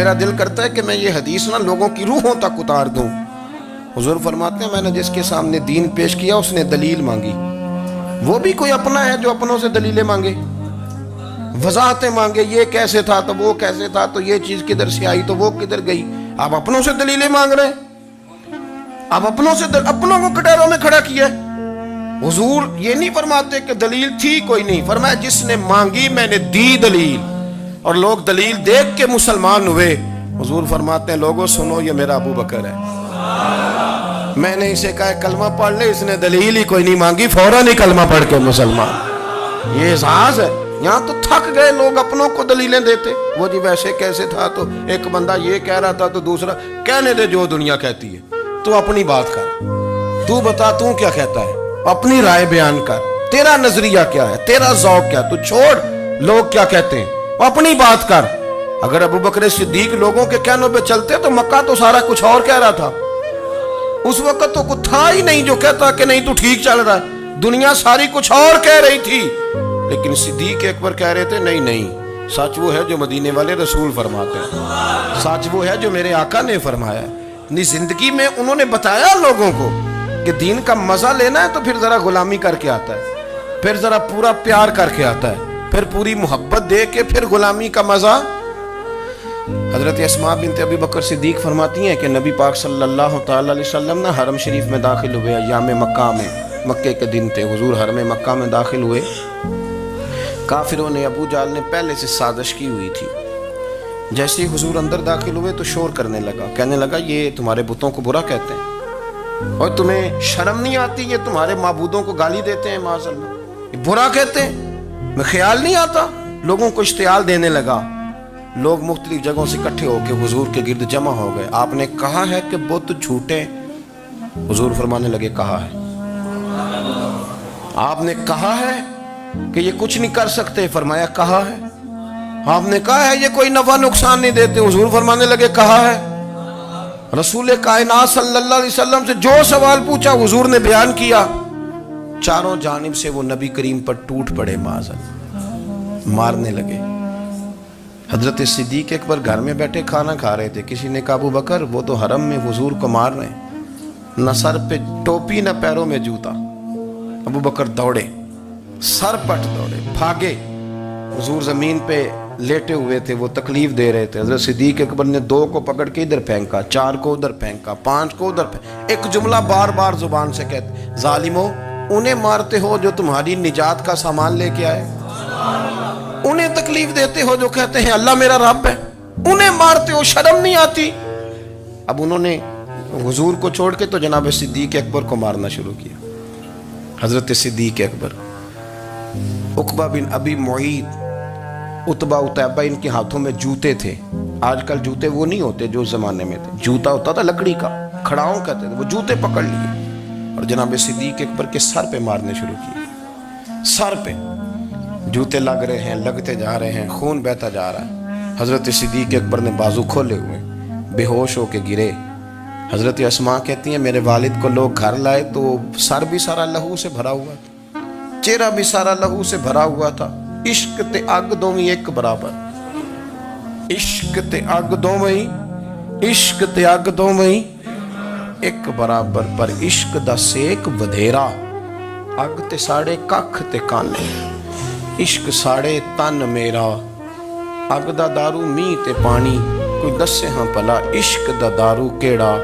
میرا دل کرتا ہے کہ میں یہ حدیث نا لوگوں کی روحوں تک اتار دوں۔ حضور فرماتے ہیں میں نے جس کے سامنے دین پیش کیا اس نے دلیل مانگی، وہ بھی کوئی اپنا ہے جو اپنوں سے دلیلیں مانگے، وضاحتیں مانگے، یہ کیسے تھا تو وہ کیسے تھا تو یہ چیز کدھر سے آئی تو وہ کدھر گئی۔ آپ اپنوں سے دلیلیں مانگ رہے ہیں، آپ اپنوں کو کٹہروں میں کھڑا کیا ہے۔ حضور یہ نہیں فرماتے کہ دلیل تھی کوئی نہیں، فرمایا جس نے مانگی میں نے دی دلیل، اور لوگ دلیل دیکھ کے مسلمان ہوئے۔ حضور فرماتے ہیں لوگوں سنو یہ میرا ابو بکر ہے، میں نے اسے کہا کلمہ پڑھ لے، اس نے دلیل ہی کوئی نہیں مانگی، فوراً ہی کلمہ پڑھ کے مسلمان۔ یہ اعزاز ہے۔ یہاں تو تھک گئے لوگ اپنوں کو دلیلیں دیتے، وہ جی ویسے کیسے تھا تو ایک بندہ یہ کہہ رہا تھا تو دوسرا، کہنے دے جو دنیا کہتی ہے، تو اپنی بات کر، تو بتا تو کیا کہتا ہے، اپنی رائے بیان کر، تیرا نظریہ کیا ہے، تیرا ذوق کیا، تو چھوڑ لوگ کیا کہتے ہیں، اپنی بات کر۔ اگر ابو بکر صدیق لوگوں کے کہنوں پہ چلتے تو مکہ تو سارا کچھ اور کہہ رہا تھا، اس وقت تو کچھ تھا ہی نہیں جو کہتا کہ نہیں تو ٹھیک چل رہا ہے، دنیا ساری کچھ اور کہہ رہی تھی، لیکن صدیق اکبر کہہ رہے تھے نہیں نہیں، سچ وہ ہے جو مدینے والے رسول فرماتے ہیں، سچ وہ ہے جو میرے آقا نے فرمایا ہے۔ اپنی زندگی میں انہوں نے بتایا لوگوں کو کہ دین کا مزہ لینا ہے تو پھر ذرا غلامی کر کے آتا ہے، پھر ذرا پورا پیار کر کے آتا ہے، پھر پوری محبت دے کے پھر غلامی کا مزہ۔ حضرت اسماء بنت ابی بکر صدیق فرماتی ہیں کہ نبی پاک صلی اللہ تعالی علیہ وسلم نے حرم شریف میں داخل ہوئے، ایام مکہ میں، مکے کے دن تھے، حضور حرم مکہ میں داخل ہوئے، کافروں نے، ابو جہل نے پہلے سے سازش کی ہوئی تھی۔ جیسے ہی حضور اندر داخل ہوئے تو شور کرنے لگا، کہنے لگا یہ تمہارے بتوں کو برا کہتے ہیں اور تمہیں شرم نہیں آتی، یہ تمہارے معبودوں کو گالی دیتے ہیں، معاذ اللہ یہ برا کہتے ہیں، میں خیال نہیں آتا۔ لوگوں کو اشتعال دینے لگا، لوگ مختلف جگہوں سے اکٹھے ہو کے حضور کے گرد جمع ہو گئے۔ آپ نے کہا ہے کہ بت جھوٹے، حضور فرمانے لگے کہا ہے۔ آپ نے کہا ہے کہ یہ کچھ نہیں کر سکتے، فرمایا کہا ہے۔ آپ نے کہا ہے یہ کوئی نفع نقصان نہیں دیتے، حضور فرمانے لگے کہا ہے۔ رسول کائنات صلی اللہ علیہ وسلم سے جو سوال پوچھا حضور نے بیان کیا، چاروں جانب سے وہ نبی کریم پر ٹوٹ پڑے، معاذ اللہ، مارنے لگے۔ حضرت صدیق اکبر گھر میں بیٹھے کھانا کھا رہے تھے، کسی نے کہا ابو بکر وہ تو حرم میں حضور کو مار رہے ہیں، نہ سر پہ ٹوپی نہ پیروں میں جوتا۔ ابو بکر دوڑے، سر پٹ دوڑے، بھاگے۔ حضور زمین پہ لیٹے ہوئے تھے، وہ تکلیف دے رہے تھے۔ حضرت صدیق اکبر نے 2 کو پکڑ کے ادھر پھینکا، 4 کو ادھر پھینکا، 5 کو ادھر پھینکا، ایک جملہ بار بار زبان سے کہتے، ظالمو انہیں مارتے ہو جو تمہاری نجات کا سامان لے کے آئے، انہیں تکلیف دیتے ہو جو کہتے ہیں اللہ میرا رب ہے، انہیں مارتے ہو، شرم نہیں آتی۔ اب انہوں نے حضور کو چھوڑ کے تو جناب صدیق اکبر کو مارنا شروع کیا۔ حضرت صدیق اکبر، عقبہ بن ابی معیط، عتبہ اتیبہ، ان کے ہاتھوں میں جوتے تھے۔ آج کل جوتے وہ نہیں ہوتے جو اس زمانے میں تھے، جوتا ہوتا تھا لکڑی کا، کھڑاؤں کہتے تھے، وہ جوتے پکڑ لیے اور جناب صدیق اکبر کے سر پہ مارنے شروع کیے۔ سر پہ جوتے لگ رہے ہیں، لگتے جا رہے ہیں، خون بہتا جا رہا ہے۔ حضرت صدیق اکبر نے بازو کھولے ہوئے، بے ہوش ہو کے گرے۔ حضرت اسماء کہتی ہیں میرے والد کو لوگ گھر لائے تو سر بھی سارا لہو سے بھرا ہوا تھا، چہرہ بھی سارا لہو سے بھرا ہوا تھا۔ عشق تے اگ دوویں ایک برابر، عشق تے اگ دوویں، عشق تے اگ دوویں ایک برابر، پر عشق دا سیک ودھیرا، اگ تے ساڑے ککھ تے کانے، عشق ساڑے تن میرا، اگ دا دارو می تے پانی، کوئی دسے ہاں پلا عشق دا دارو کیڑا،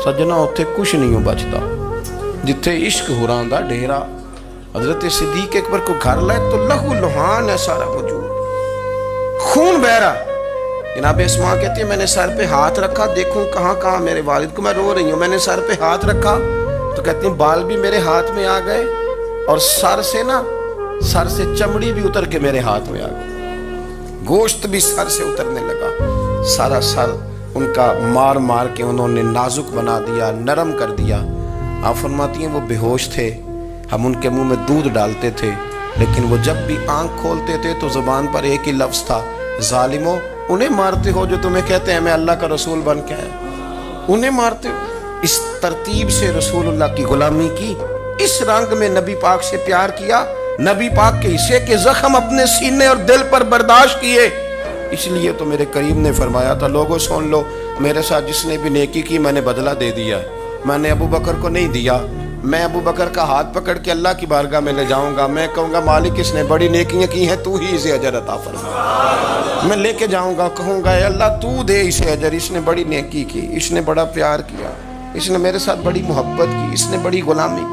سجنا اتھے کچھ نہیں بچتا جتھے عشق ہوراں دا ڈیرا۔ حضرت صدیق اکبر کو گھر لائے تو لہو لہان ہے سارا وجود، خون بہ رہا۔ جناب اسماء کہتی ہے میں نے سر پہ ہاتھ رکھا، دیکھوں کہاں کہاں میرے والد کو، میں رو رہی ہوں، میں نے سر پہ ہاتھ رکھا تو کہتی ہیں بال بھی میرے ہاتھ میں آ گئے اور سر سے چمڑی بھی اتر کے میرے ہاتھ میں آ گئی، گوشت بھی سر سے اترنے لگا، سارا سر ان کا مار مار کے انہوں نے نازک بنا دیا، نرم کر دیا۔ آپ فرماتی ہیں وہ بے ہوش تھے، ہم ان کے منہ میں دودھ ڈالتے تھے، لیکن وہ جب بھی آنکھ کھولتے تھے تو زبان پر ایک ہی لفظ تھا، ظالمو انہیں مارتے ہو جو تمہیں کہتے ہیں میں اللہ کا رسول بن کے آیا، انہیں مارتے ہو۔ اس ترتیب سے رسول اللہ کی غلامی کی، اس رنگ میں نبی پاک سے پیار کیا، نبی پاک کے حصے کے زخم اپنے سینے اور دل پر برداشت کیے، اس لیے تو میرے کریم نے فرمایا تھا لوگوں سن لو میرے ساتھ جس نے بھی نیکی کی میں نے بدلہ دے دیا ہے. میں نے ابو بکر کو نہیں دیا. میں ابو بکر کا ہاتھ پکڑ کے اللہ کی بارگاہ میں لے جاؤں گا. میں کہوں گا مالک اس نے بڑی نیکیاں کی ہیں تو ہی اسے اجر عطا فرما. میں لے کے جاؤں گا کہوں گا اے اللہ تو دے اسے اجر. اس نے بڑی نیکی کی, اس نے بڑا پیار کیا, اس نے میرے ساتھ بڑی محبت کی, اس نے بڑی غلامی